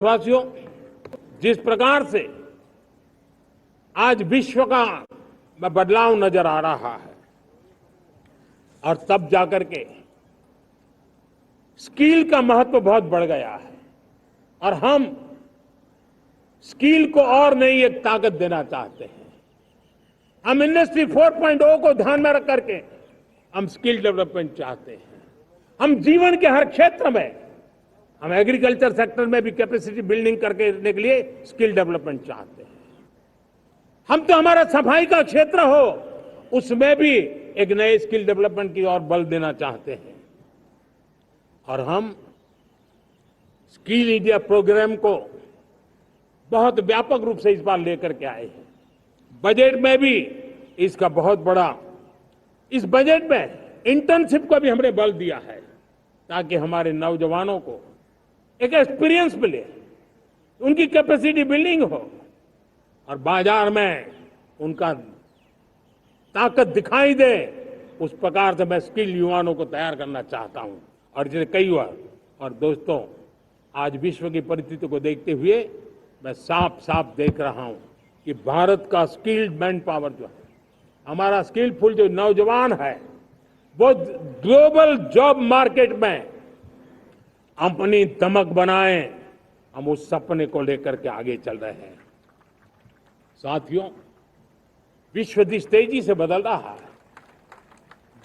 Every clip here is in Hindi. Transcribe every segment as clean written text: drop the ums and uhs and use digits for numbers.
देशवासियों, जिस प्रकार से आज विश्व का में बदलाव नजर आ रहा है और तब जाकर के स्किल का महत्व बहुत बढ़ गया है और हम स्किल को और नई एक ताकत देना चाहते हैं। हम इंडस्ट्री 4.0 को ध्यान में रख करके हम स्किल डेवलपमेंट चाहते हैं। हम जीवन के हर क्षेत्र में, हम एग्रीकल्चर सेक्टर में भी कैपेसिटी बिल्डिंग करने के लिए स्किल डेवलपमेंट चाहते हैं। हम तो हमारा सफाई का क्षेत्र हो उसमें भी एक नए स्किल डेवलपमेंट की ओर बल देना चाहते हैं और हम स्किल इंडिया प्रोग्राम को बहुत व्यापक रूप से इस बार लेकर के आए हैं। बजट में भी इसका बहुत बड़ा, इस बजट में इंटर्नशिप को भी हमने बल दिया है ताकि हमारे नौजवानों को एक एक्सपीरियंस मिले, उनकी कैपेसिटी बिल्डिंग हो और बाजार में उनका ताकत दिखाई दे। उस प्रकार से मैं स्किल युवाओं को तैयार करना चाहता हूं और जिसे कई बार और दोस्तों, आज विश्व की परिस्थिति को देखते हुए मैं साफ साफ देख रहा हूं कि भारत का स्किल्ड मैन पावर जो है, हमारा स्किलफुल जो नौजवान है, वो ग्लोबल जॉब मार्केट में अपनी दमक बनाए। हम उस सपने को लेकर के आगे चल रहे हैं। साथियों, विश्व जिस तेजी से बदल रहा है,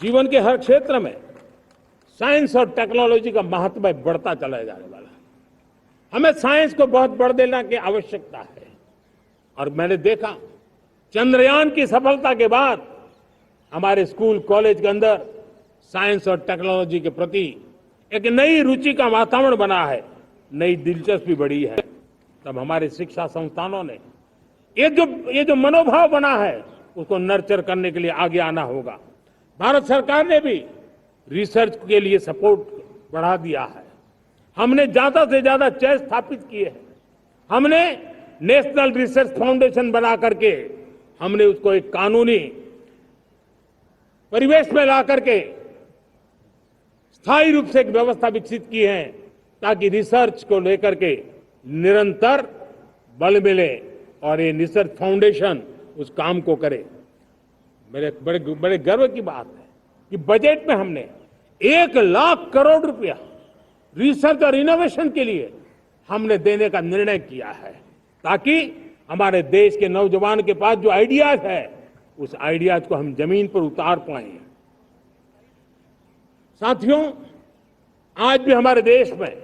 जीवन के हर क्षेत्र में साइंस और टेक्नोलॉजी का महत्व बढ़ता चला जाने वाला है। हमें साइंस को बहुत बढ़ देना की आवश्यकता है और मैंने देखा चंद्रयान की सफलता के बाद हमारे स्कूल कॉलेज के अंदर साइंस और टेक्नोलॉजी के प्रति एक नई रुचि का वातावरण बना है, नई दिलचस्पी बढ़ी है। तब हमारे शिक्षा संस्थानों ने ये जो मनोभाव बना है उसको नर्चर करने के लिए आगे आना होगा। भारत सरकार ने भी रिसर्च के लिए सपोर्ट बढ़ा दिया है। हमने ज्यादा से ज्यादा चेस स्थापित किए हैं। हमने नेशनल रिसर्च फाउंडेशन बना करके हमने उसको एक कानूनी परिवेश में ला करके स्थायी रूप से एक व्यवस्था विकसित की है ताकि रिसर्च को लेकर के निरंतर बल मिले और ये रिसर्च फाउंडेशन उस काम को करे। मेरे बड़े गर्व की बात है कि बजट में हमने 1,00,000 करोड़ रुपया रिसर्च और इनोवेशन के लिए हमने देने का निर्णय किया है ताकि हमारे देश के नौजवान के पास जो आइडियाज है उस आइडियाज को हम जमीन पर उतार पाए। साथियों, आज भी हमारे देश में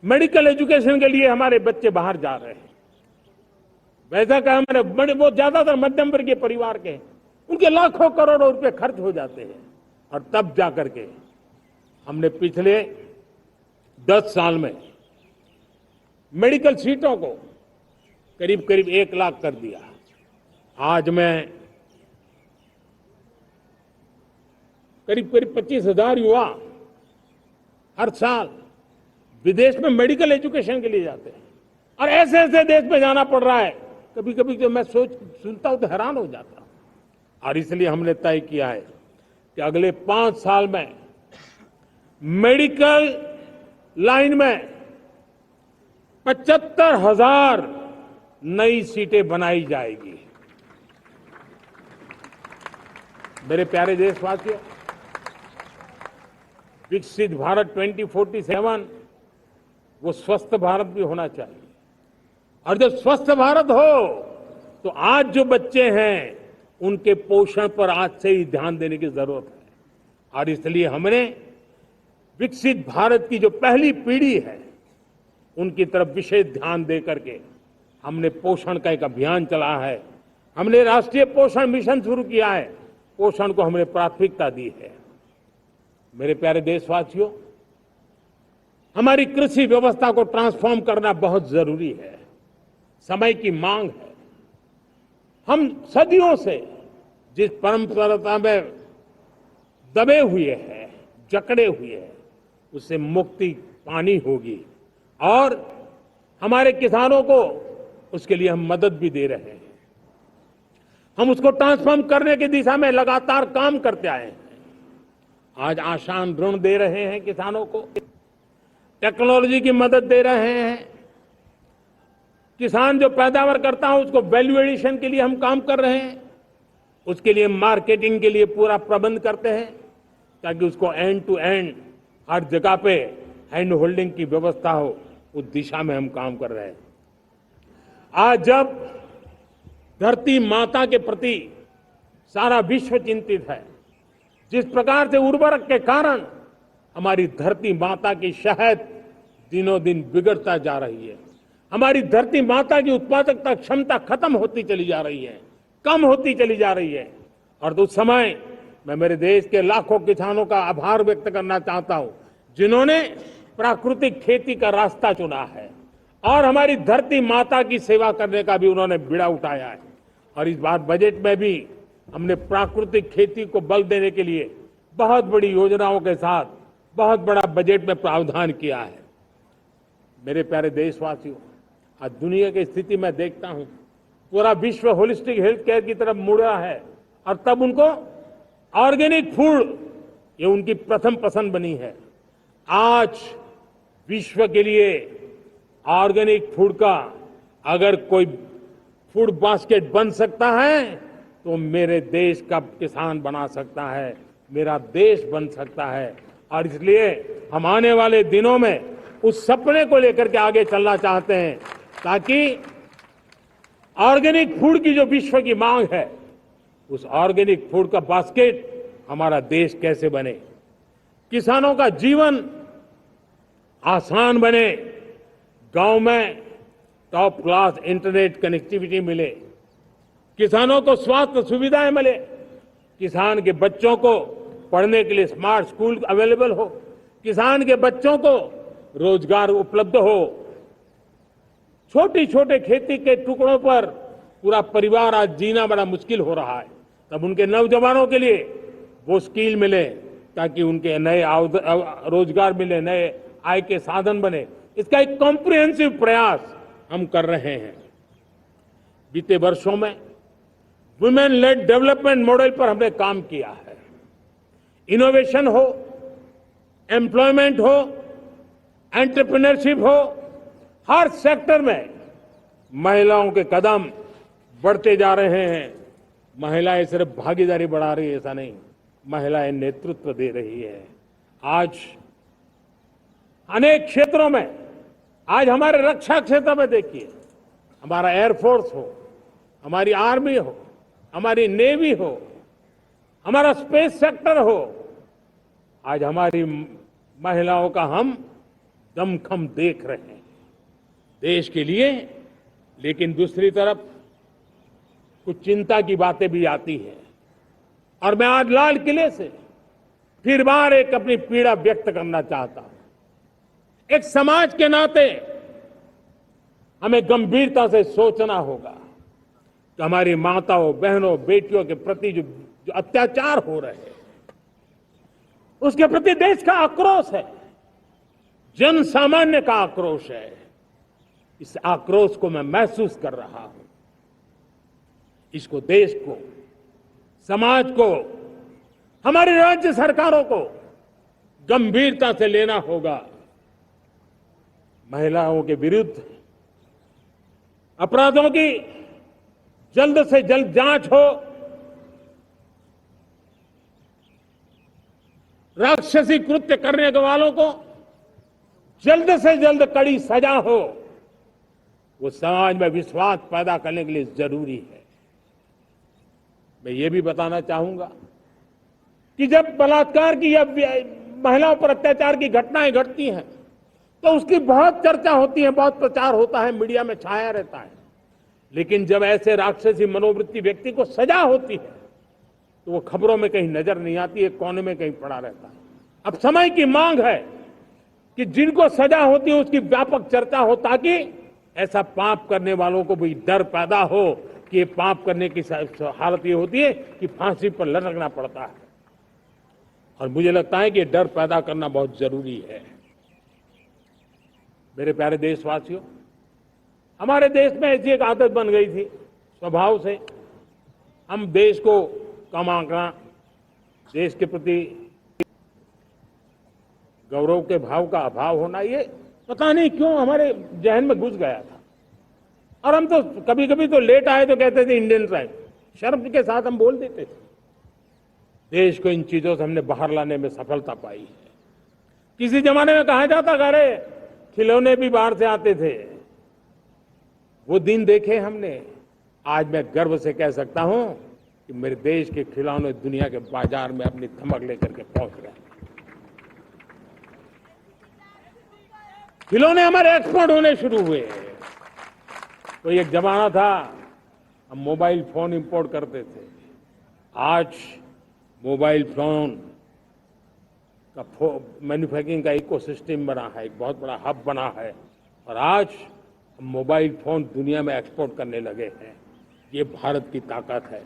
मेडिकल एजुकेशन के लिए हमारे बच्चे बाहर जा रहे हैं। वैसा कहा मैंने, वो ज्यादातर मध्यम वर्गीय परिवार के हैं, उनके लाखों करोड़ों रुपए खर्च हो जाते हैं और तब जाकर के हमने पिछले 10 साल में मेडिकल सीटों को करीब करीब 1,00,000 कर दिया। आज मैं करीब 25,000 युवा हर साल विदेश में मेडिकल एजुकेशन के लिए जाते हैं और ऐसे ऐसे देश में जाना पड़ रहा है, कभी कभी जो मैं सुनता हूं तो हैरान हो जाता हूं। और इसलिए हमने तय किया है कि अगले 5 साल में मेडिकल लाइन में 75,000 नई सीटें बनाई जाएगी। मेरे प्यारे देशवासियों, विकसित भारत 2047 वो स्वस्थ भारत भी होना चाहिए और जब स्वस्थ भारत हो तो आज जो बच्चे हैं उनके पोषण पर आज से ही ध्यान देने की जरूरत है और इसलिए हमने विकसित भारत की जो पहली पीढ़ी है उनकी तरफ विशेष ध्यान दे करके हमने पोषण का एक अभियान चला है। हमने राष्ट्रीय पोषण मिशन शुरू किया है, पोषण को हमने प्राथमिकता दी है। मेरे प्यारे देशवासियों, हमारी कृषि व्यवस्था को ट्रांसफॉर्म करना बहुत जरूरी है, समय की मांग है। हम सदियों से जिस परंपरा में दबे हुए हैं, जकड़े हुए हैं, उससे मुक्ति पानी होगी और हमारे किसानों को उसके लिए हम मदद भी दे रहे हैं। हम उसको ट्रांसफॉर्म करने की दिशा में लगातार काम करते आए हैं। आज आसान ऋण दे रहे हैं किसानों को, टेक्नोलॉजी की मदद दे रहे हैं। किसान जो पैदावार करता है उसको वैल्यू एडिशन के लिए हम काम कर रहे हैं। उसके लिए मार्केटिंग के लिए पूरा प्रबंध करते हैं ताकि उसको एंड टू एंड हर जगह पे हैंड होल्डिंग की व्यवस्था हो। उस दिशा में हम काम कर रहे हैं। आज जब धरती माता के प्रति सारा विश्व चिंतित है, जिस प्रकार से उर्वरक के कारण हमारी धरती माता की शहद दिनों दिन बिगड़ता जा रही है, हमारी धरती माता की उत्पादकता क्षमता खत्म होती चली जा रही है, कम होती चली जा रही है। और उस समय मैं मेरे देश के लाखों किसानों का आभार व्यक्त करना चाहता हूं जिन्होंने प्राकृतिक खेती का रास्ता चुना है और हमारी धरती माता की सेवा करने का भी उन्होंने बीड़ा उठाया है। और इस बार बजट में भी हमने प्राकृतिक खेती को बल देने के लिए बहुत बड़ी योजनाओं के साथ बहुत बड़ा बजट में प्रावधान किया है। मेरे प्यारे देशवासियों, आज दुनिया की स्थिति में देखता हूं, पूरा विश्व होलिस्टिक हेल्थ केयर की तरफ मुड़ रहा है और तब उनको ऑर्गेनिक फूड ये उनकी प्रथम पसंद बनी है। आज विश्व के लिए ऑर्गेनिक फूड का अगर कोई फूड बास्केट बन सकता है तो मेरे देश का किसान बना सकता है, मेरा देश बन सकता है। और इसलिए हम आने वाले दिनों में उस सपने को लेकर के आगे चलना चाहते हैं ताकि ऑर्गेनिक फूड की जो विश्व की मांग है, उस ऑर्गेनिक फूड का बास्केट हमारा देश कैसे बने, किसानों का जीवन आसान बने, गांव में टॉप क्लास इंटरनेट कनेक्टिविटी मिले, किसानों को स्वास्थ्य सुविधाएं मिले, किसान के बच्चों को पढ़ने के लिए स्मार्ट स्कूल अवेलेबल हो, किसान के बच्चों को रोजगार उपलब्ध हो। छोटी छोटे खेती के टुकड़ों पर पूरा परिवार आज जीना बड़ा मुश्किल हो रहा है, तब उनके नौजवानों के लिए वो स्किल मिले ताकि उनके नए रोजगार मिले, नए आय के साधन बने। इसका एक कॉम्प्रिहेंसिव प्रयास हम कर रहे हैं। बीते वर्षों में वुमेन लेड डेवलपमेंट मॉडल पर हमने काम किया है। इनोवेशन हो, एम्प्लॉयमेंट हो, एंटरप्रेन्योरशिप हो, हर सेक्टर में महिलाओं के कदम बढ़ते जा रहे हैं। महिलाएं सिर्फ भागीदारी बढ़ा रही है ऐसा नहीं, महिलाएं नेतृत्व दे रही है। आज अनेक क्षेत्रों में, आज हमारे रक्षा क्षेत्र में देखिए, हमारा एयरफोर्स हो, हमारी आर्मी हो, हमारी नेवी हो, हमारा स्पेस सेक्टर हो, आज हमारी महिलाओं का हम दमखम देख रहे हैं देश के लिए। लेकिन दूसरी तरफ कुछ चिंता की बातें भी आती हैं और मैं आज लाल किले से फिर बार एक अपनी पीड़ा व्यक्त करना चाहता हूं। एक समाज के नाते हमें गंभीरता से सोचना होगा कि हमारी माताओं, बहनों, बेटियों के प्रति जो अत्याचार हो रहे हैं, उसके प्रति देश का आक्रोश है, जन सामान्य का आक्रोश है। इस आक्रोश को मैं महसूस कर रहा हूं। इसको देश को, समाज को, हमारी राज्य सरकारों को गंभीरता से लेना होगा। महिलाओं के विरुद्ध अपराधों की जल्द से जल्द जांच हो, राक्षसी कृत्य करने वालों को जल्द से जल्द कड़ी सजा हो। वो समाज में विश्वास पैदा करने के लिए जरूरी है। मैं ये भी बताना चाहूंगा कि जब बलात्कार की या महिलाओं पर अत्याचार की घटनाएं घटती हैं तो उसकी बहुत चर्चा होती है, बहुत प्रचार होता है, मीडिया में छाया रहता है। लेकिन जब ऐसे राक्षसी मनोवृत्ति व्यक्ति को सजा होती है तो वो खबरों में कहीं नजर नहीं आती है, कोने में कहीं पड़ा रहता है। अब समय की मांग है कि जिनको सजा होती है उसकी व्यापक चर्चा हो, ताकि ऐसा पाप करने वालों को भी डर पैदा हो कि ये पाप करने की हालत ये होती है कि फांसी पर लटकना पड़ता है। और मुझे लगता है कि ये डर पैदा करना बहुत जरूरी है। मेरे प्यारे देशवासियों, हमारे देश में ऐसी एक आदत बन गई थी स्वभाव से, हम देश को कम आंकना, देश के प्रति गौरव के भाव का अभाव होना, ये पता नहीं क्यों हमारे जहन में घुस गया था। और हम तो कभी कभी तो लेट आए तो कहते थे इंडियंस आए, शर्म के साथ हम बोल देते थे। देश को इन चीजों से हमने बाहर लाने में सफलता पाई है। किसी जमाने में कहा जाता था, अरे खिलौने भी बाहर से आते थे, वो दिन देखे हमने। आज मैं गर्व से कह सकता हूं कि मेरे देश के खिलौने दुनिया के बाजार में अपनी धमक लेकर के पहुंच रहे हैं। खिलौने हमारे एक्सपोर्ट होने शुरू हुए। तो एक जमाना था हम मोबाइल फोन इंपोर्ट करते थे, आज मोबाइल फोन का मैन्युफैक्चरिंग का इकोसिस्टम बना है, एक बहुत बड़ा हब बना है, और आज हम मोबाइल फोन दुनिया में एक्सपोर्ट करने लगे हैं। ये भारत की ताकत है।